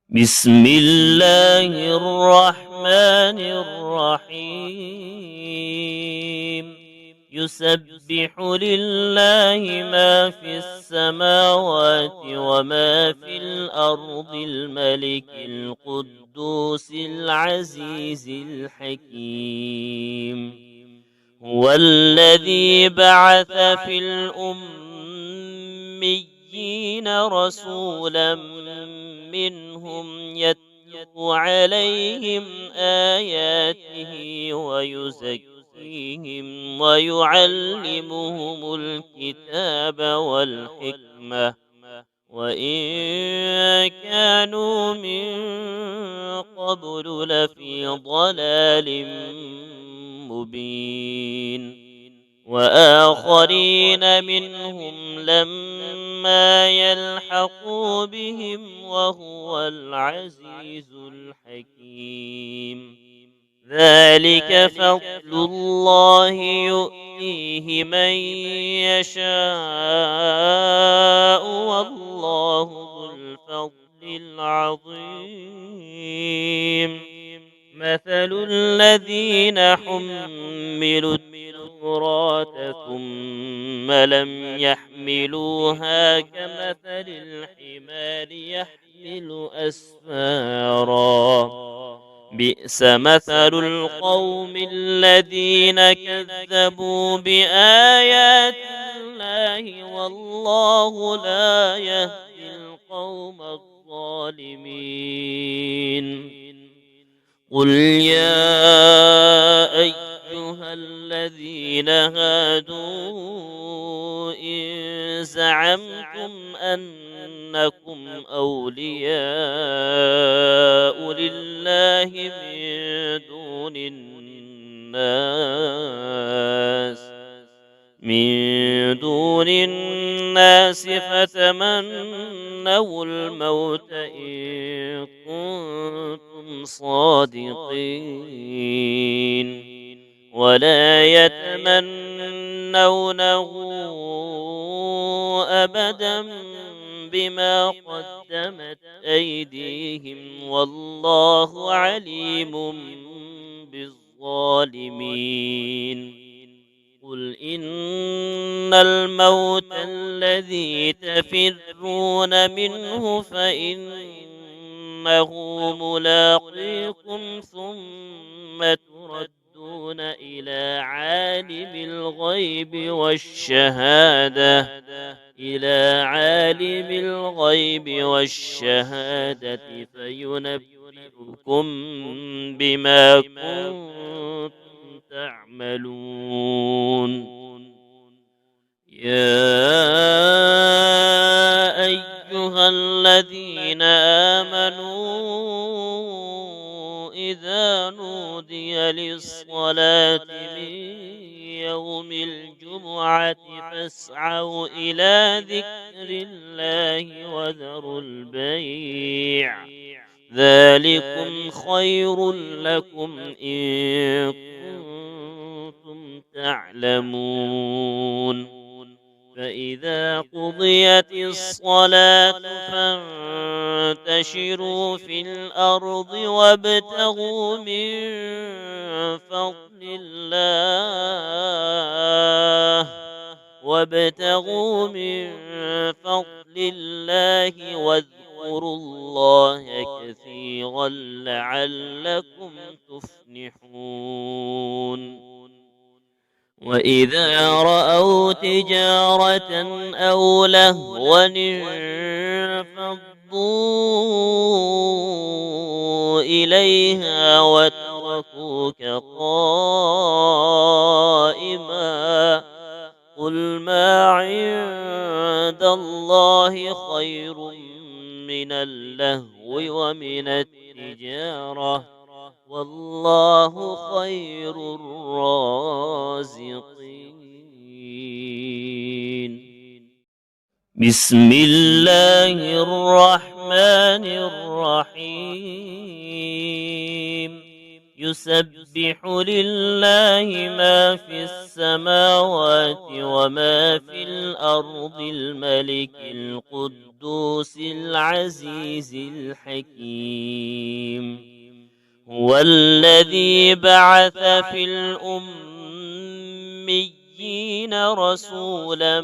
بسم الله الرحمن الرحيم. يسبح لله ما في السماوات وما في الأرض، الملك القدوس العزيز الحكيم. هو الذي بعث في الأميين رسولا منهم يتلو عليهم آياته ويزكيهم ويعلمهم الكتاب والحكمة وإن كانوا من قبل لفي ضلال مبين. وآخرين منهم لما يلحقوا بهم وهو العزيز الحكيم. ذلك فضل الله يؤتيه من يشاء والله ذو الفضل العظيم. مثل الذين حملوا التوراة ثم لم يحملوها كمثل الحمار يحمل أسفارا، بئس مثل القوم الذين كذبوا بآيات الله والله لا يهدي القوم الظالمين. قل يا أيها الذين هادوا إن زعمتم أنكم أولياء لله من دون الناس فتمنوا الموت إن كنتم صادقين، ولا يتمنونه أبدا بما قدمت أيديهم والله عليم بالظالمين. قل إن الموت الذي تفرون منه فإنه ملاقيكم ثم تردون إلى عالم الغيب والشهادة فينبئكم بما كنتم تعملون. يا أيها الذين آمنوا إذا نودي للصلاة من يوم الجمعة فاسعوا إلى ذكر الله وذروا البيع، ذلكم خير لكم إن كنتم تعلمون. فإذا قضيت الصلاة فانتشروا في الأرض وابتغوا من فضل الله واذكروا الله كثيرا لعلكم تفلحون. وإذا رأوا تجارة أو لهوا انفضوا إليها وتركوك قائما، قل ما عند الله خير من اللهو ومن التجارة والله خير الرازقين. بسم الله الرحمن الرحيم. يسبح لله ما في السماوات وما في الأرض الملك القدوس العزيز الحكيم. هو الذي بعث في الأميين رسولا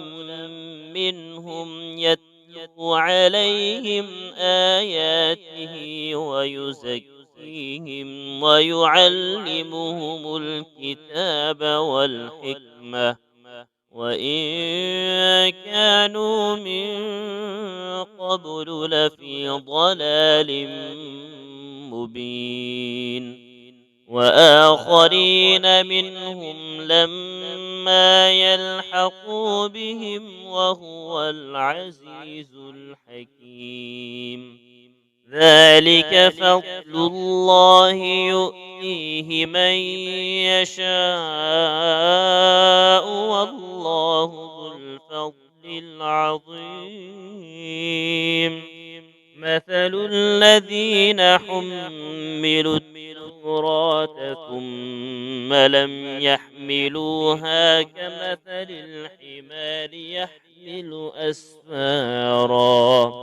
منهم يتلو عليهم آياته ويزكيهم ويعلمهم الكتاب والحكمة وإن كانوا من قبل لفي ضلال مبين. وآخرين منهم لما يلحقوا بهم وهو العزيز الحكيم. ذلك فضل الله يؤتيه من يشاء والله ذو الفضل العظيم. مثل الذين حملوا التوراة ثم لم يحملوها كمثل الحمار يحمل أسفارا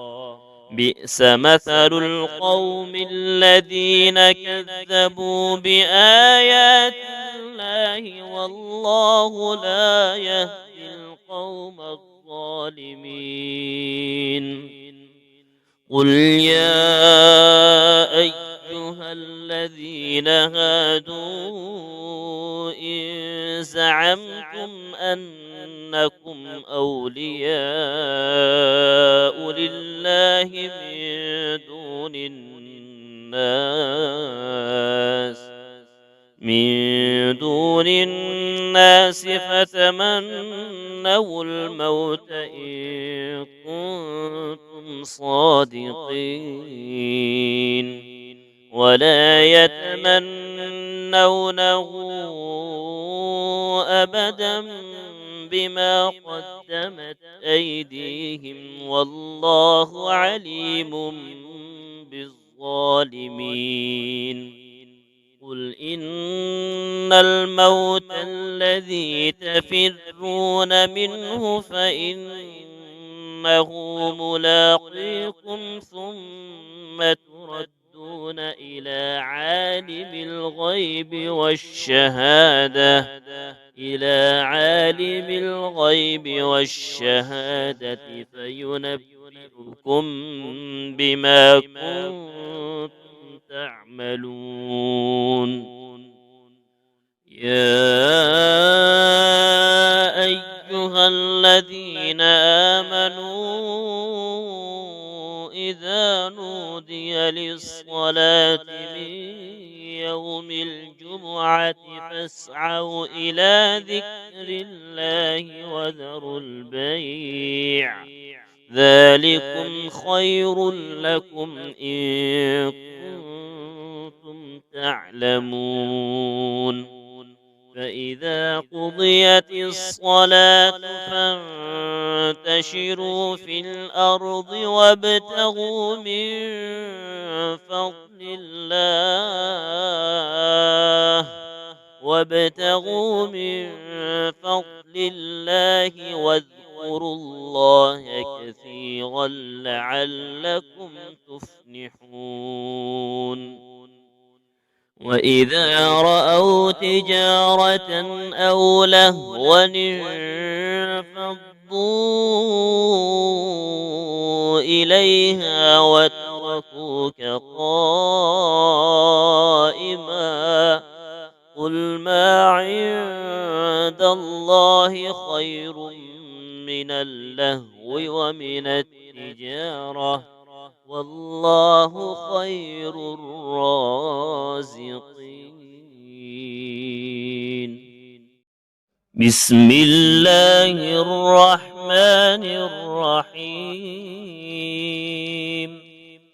بئس مثل القوم الذين كذبوا بآيات الله والله لا يهدي القوم الظالمين. قل يا أيها الذين هادوا إن زعمتم أنكم أولياء لله من دون الناس فتمنوا الموت إن كنتم صادقين ولا يتمنونه أبدا بما قدمت أيديهم والله عليم بالظالمين. قل إن الموت الذي تفرون منه فإنه ملاقيكم ثم تردون إلى عالم الغيب والشهادة فينبئكم بما كنتم تعملون. يا أيها الذين آمنوا إذا نودي للصلاة من يوم الجمعة فاسعوا إلى ذكر الله وذروا البيع ذلكم خير لكم إن كنتم تعلمون. فإذا قضيت الصلاة فانتشروا في الأرض وابتغوا من فضل الله واذكروا الله كثيرا لعلكم تفلحون. وإذا رأوا تجارة أو لهوا انفضوا إليها وتركوك قائما قل ما عند الله خير من اللهو ومن التجارة والله خير الرازقين. بسم الله الرحمن الرحيم.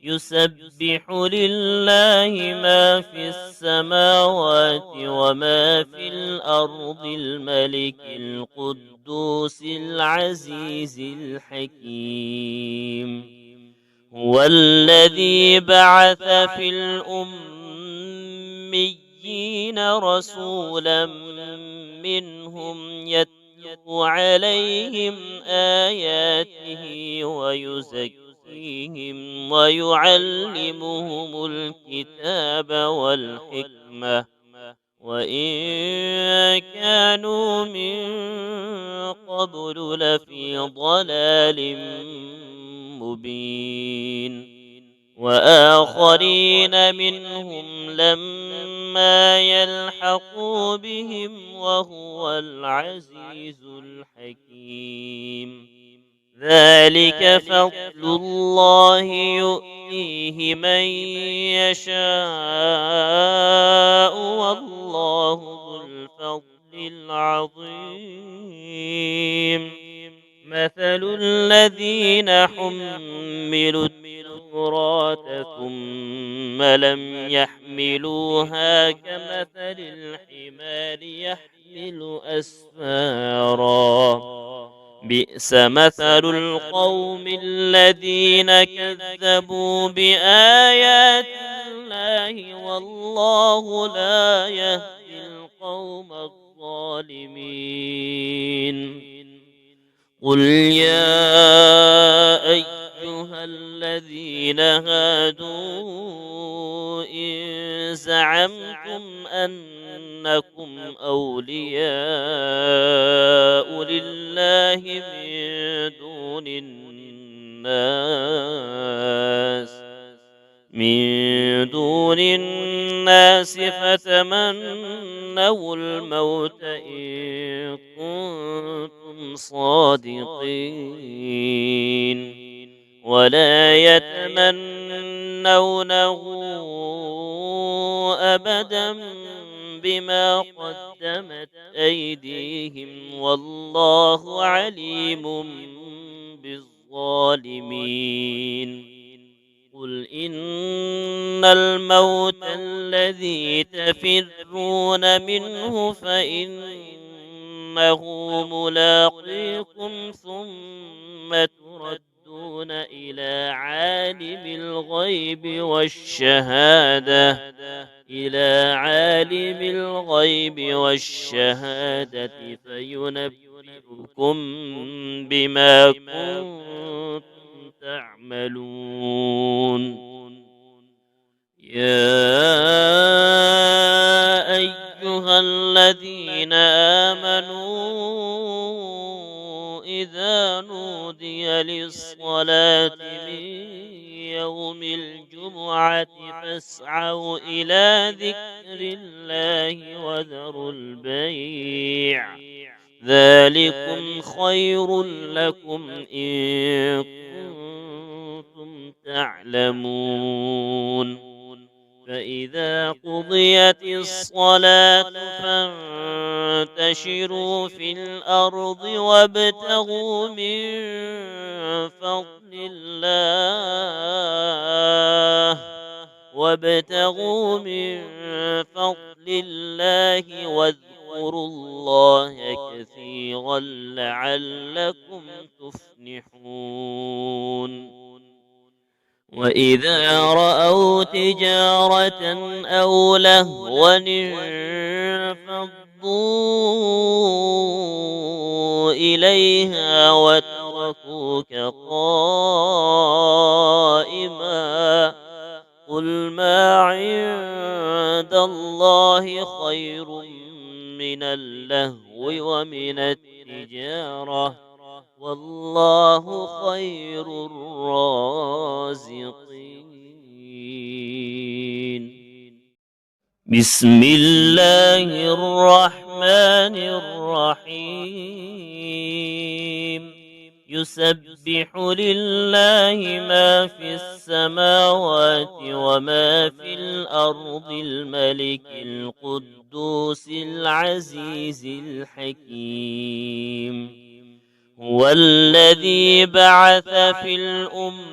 يسبح لله ما في السماوات وما في الأرض الملك القدوس العزيز الحكيم. هو الذي بعث في الأميين الأميين رسولا منهم يتلو عليهم آياته ويزكيهم ويعلمهم الكتاب والحكمة وإن كانوا من قبل لفي ضلال مبين وآخرين منهم لما يلحقوا بهم وهو العزيز الحكيم ذلك فضل الله يؤتيه من يشاء والله ذو الفضل العظيم مثل الذين حملوا التوراة ثم لم يحملوها كمثل الحمار يحمل أسفارا بئس مثل القوم الذين كذبوا بآيات الله والله لا يهدي القوم الظالمين قل يا أيها الذين هادوا إن زعمتم أنكم أولياء لله من دون الناس فتمنوا الموت إن كنتم صادقين ولا يتمنونه أبدا بما قدمت أيديهم والله عليم بالظالمين قل إن الموت الذي تفرون منه فإنه ملاقيكم ثم تردون إلى عالم الغيب والشهادة فينبئكم بما كنتم تعملون يا أيها الذين آمنوا إذا نودي للصلاة من يوم الجمعة فاسعوا إلى ذكر الله وذروا البيع ذلكم خير لكم إن كنتم تعلمون فإذا قضيت الصلاة فانتشروا في الأرض وابتغوا من فضل الله واذكروا الله كثيرا لعلكم تفلحون وإذا رأوا تجارة أو لهوا انفضوا إليها وتركوك قائما قل ما عند الله خير من اللهو ومن التجارة والله خير الرازقين بسم الله الرحمن الرحيم يسبح لله ما في السماوات وما في الأرض الملك القدوس العزيز الحكيم هو الذي بعث في الأميين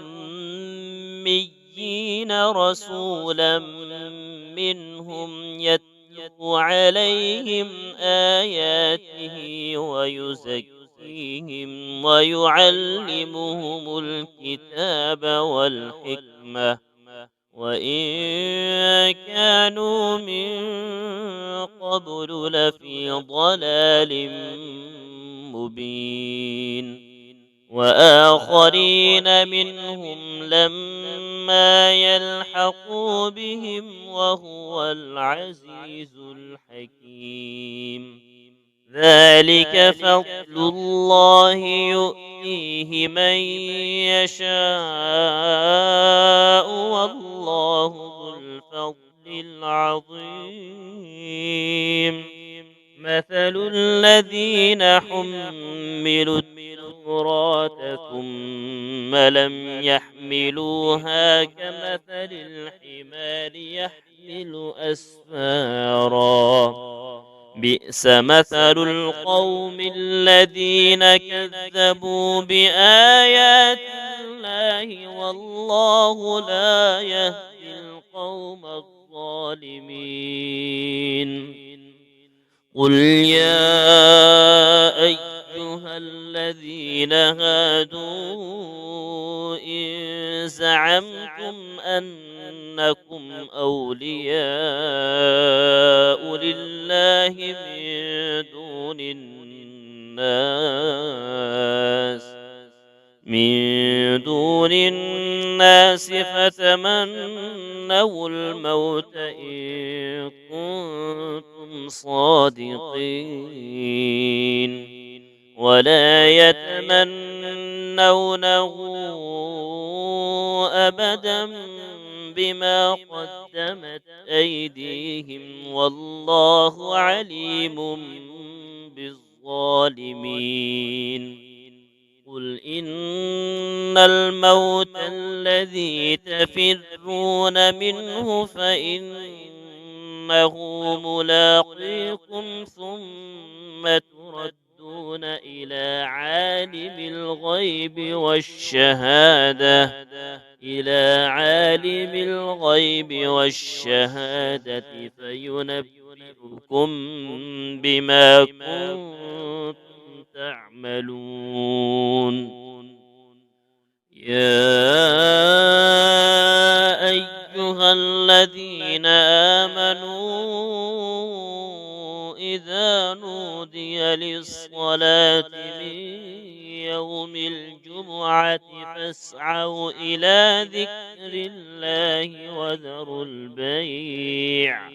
رسولا منهم يتلو عليهم آياته ويزكيهم ويعلمهم الكتاب والحكمة وإن كانوا من ضلال مبين. وآخرين منهم لما يلحقوا بهم وهو العزيز الحكيم. ذلك فضل الله يؤتيه من يشاء والله ذو الفضل العظيم. مثل الذين حملوا التوراة ثم لم يحملوها كمثل الحمار يحمل أسفارا بئس مثل القوم الذين كذبوا بآيات الله والله لا يهدي القوم الظالمين. قل يا أيها الذين هادوا إن زعمتم أنكم أولياء لله من دون الناس فتمنوا الموت إن كنتم صادقين ولا يتمنونه أبدا بما قدمت أيديهم والله عليم بالظالمين. قل إن الموت الذي تفرون منه فإنه ملاقيكم ثم تردون إلى عالم الغيب والشهادة فينبئكم بما كنتم تعملون. يا أيها الذين آمنوا إذا نودي للصلاة من يوم الجمعة فاسعوا إلى ذكر الله وذروا البيع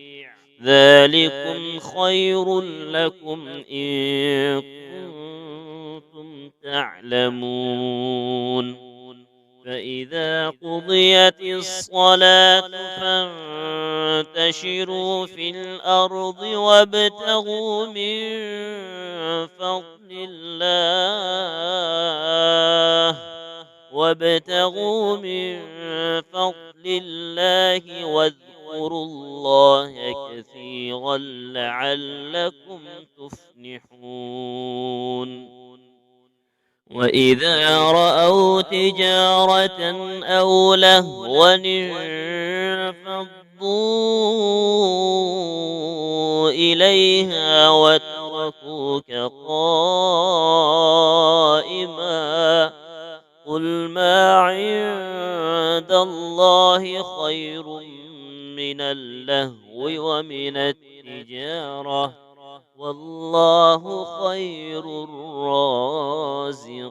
ذلكم خير لكم إن كنتم تعلمون. فإذا قضيت الصلاة فانتشروا في الأرض وابتغوا من فضل الله واذكروا الله كثيرا لعلكم تفلحون. وإذا رأوا تجارة أو لهوا انفضوا إليها وتركوك قائما قل ما عند الله خير من اللهو ومن التجارة والله خير الرازقين.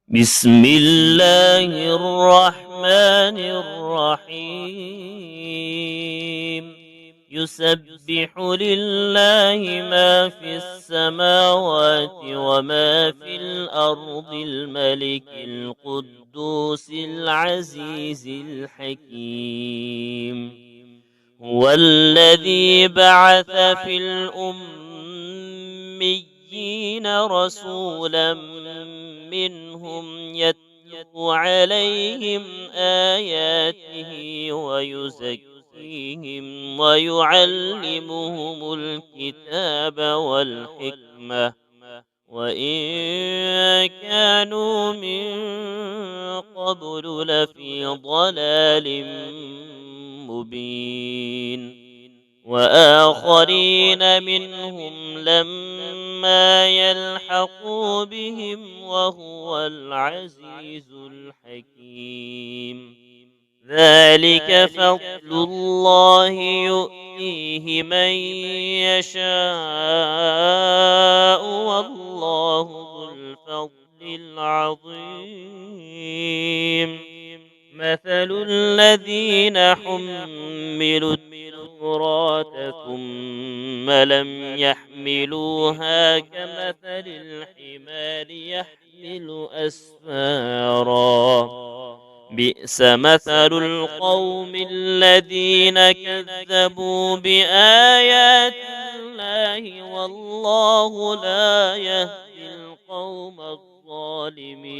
بسم الله الرحمن الرحيم. يسبح لله ما في السماوات وما في الأرض الملك القدوس العزيز الحكيم. هو الذي بعث في الأميين رسولا منهم يتلو عليهم آياته ويزكيهم ويعلمهم الكتاب والحكمة وإن كانوا من قبل لفي ضلال مبين. وآخرين منهم لما يلحقوا بهم وهو العزيز الحكيم. ذلك فضل الله يؤتيه يؤتيه من يشاء والله ذو الفضل العظيم. مثل الذين حملوا التوراة ثم لم يحملوها كمثل الحمار يحمل أسفارا بئس مثل القوم الذين كذبوا بآيات الله والله لا يهدي القوم الظالمين.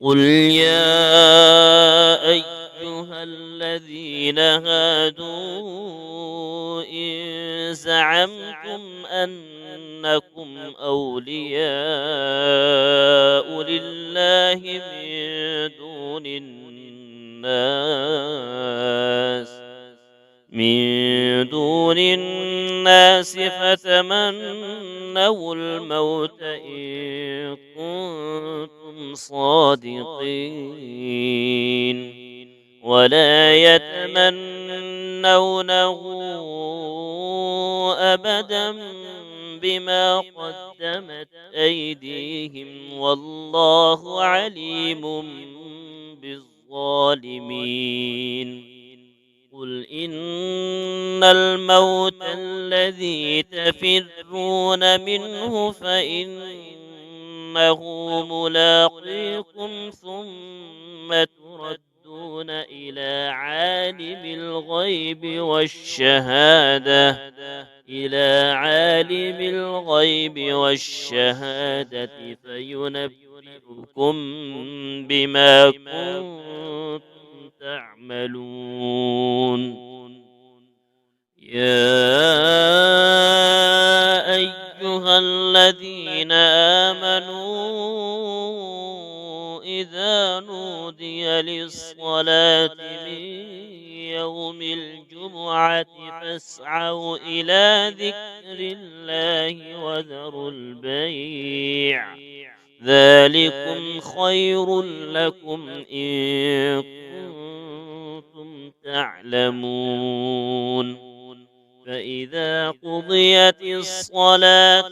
قل يا أيها الذين هادوا إن زعمتم أنكم أولياء لله من دون الناس فتمنوا الموت إن كنتم صادقين ولا يتمنونه أبدا بما قدمت أيديهم والله عليم بالظالمين. قل إن الموت الذي تفرون منه فإنه ملاقيكم ثم تردون إلى عالم الغيب والشهادة فينبئكم بما كنتم تعملون. يا أيها الذين آمنوا إذا نودي للصلاة من يوم الجمعة فاسعوا إلى ذكر الله وذروا البيع ذلكم خير لكم إن كنتم تعلمون. فإذا قضيت الصلاة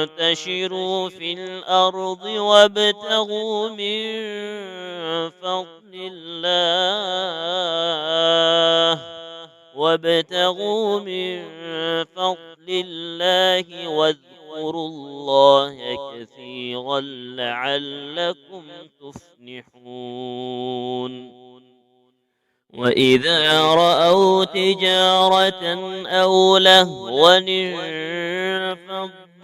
فانتشروا في الأرض وابتغوا من فضل الله واذكروا الله كثيرا لعلكم تفلحون. وإذا رأوا تجارة أو لهوا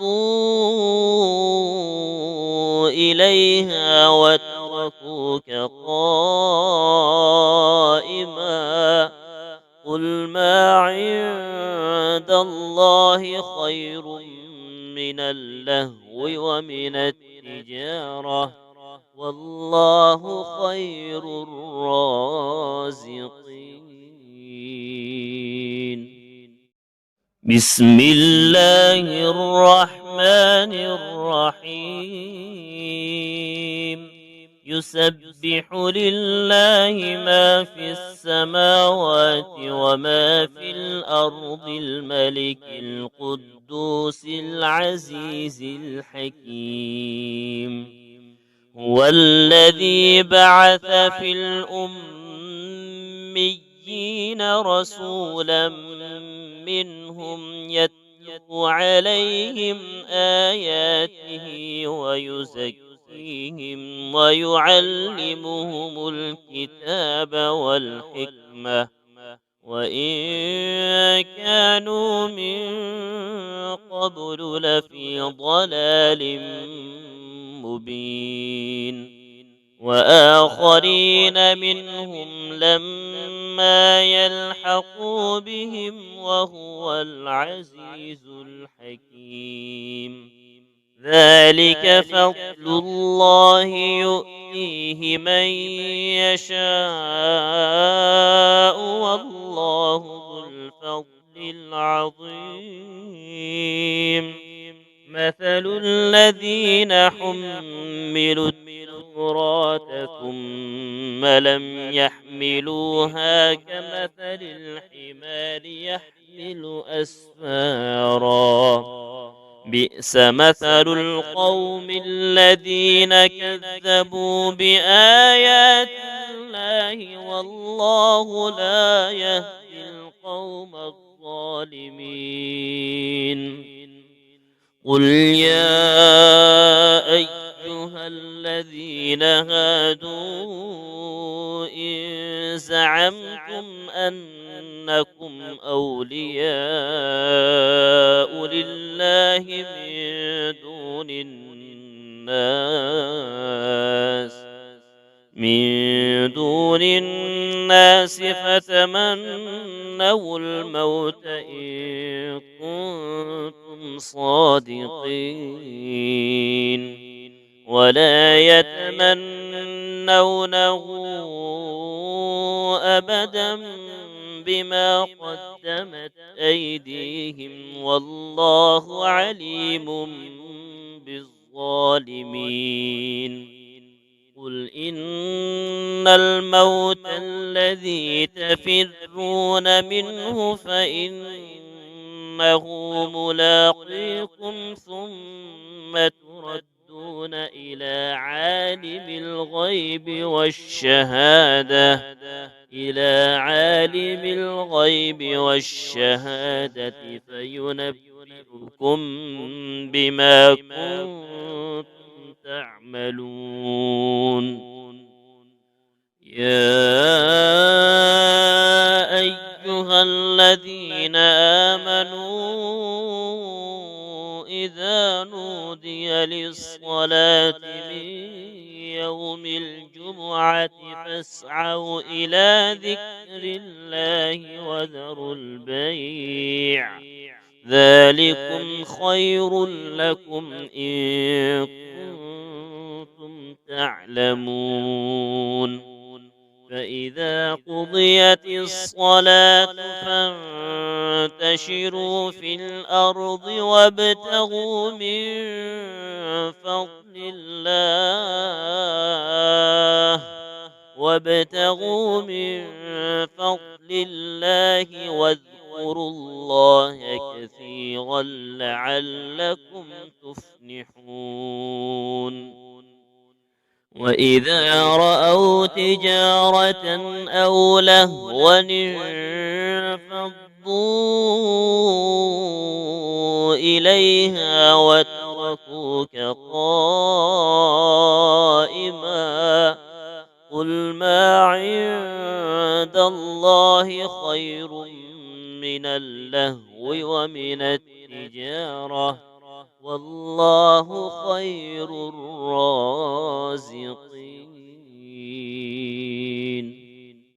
انفضوا إليها وتركوك قائما قل ما عند الله خير من اللهو ومن التجارة والله خير الرازقين. بسم الله الرحمن الرحيم. يسبح لله ما في السماوات وما في الأرض الملك القدوس العزيز الحكيم. هو الذي بعث في الأميين رسولا منهم يتلو عليهم آياته ويزكيهم ويعلمهم الكتاب والحكمة وإن كانوا من قبل لفي ضلال مبين. وآخرين منهم لما يلحقوا بهم وهو العزيز الحكيم. ذلك فضل الله يؤتيه من يشاء والله ذو الفضل العظيم. مثل الذين حملوا التوراة ثم لم يحملوها ليحملوها كمثل الحمار يحمل أسفارا بئس مثل القوم الذين كذبوا بآيات الله والله لا يهدي القوم الظالمين. قل يا أيها الذين هادوا إن زعمتم أنكم أولياء لله من دون الناس فتمنوا الموت إن كنتم صادقين ولا يتمنونه أبدا بما قدمت أيديهم والله عليم بالظالمين. قل إن الموت الذي تفرون منه فإنه ملاقيكم ثم تردون إلى عالم الغيب والشهادة فينبئكم بما كنتم تعملون. يا أيها الذين آمنوا إذا نودي للصلاة من يوم الجمعة فاسعوا إلى ذكر الله وذروا البيع ذلكم خير لكم إن كنتم تعلمون. فإذا قضيت الصلاة فانتشروا في الأرض وابتغوا من فضل الله واذكروا الله كثيرا لعلكم تفلحون. وإذا رأوا تجارة أو لهوا انفضوا إليها وتركوك قائما قل ما عند الله خير من اللهو ومن التجارة والله خير الرازقين.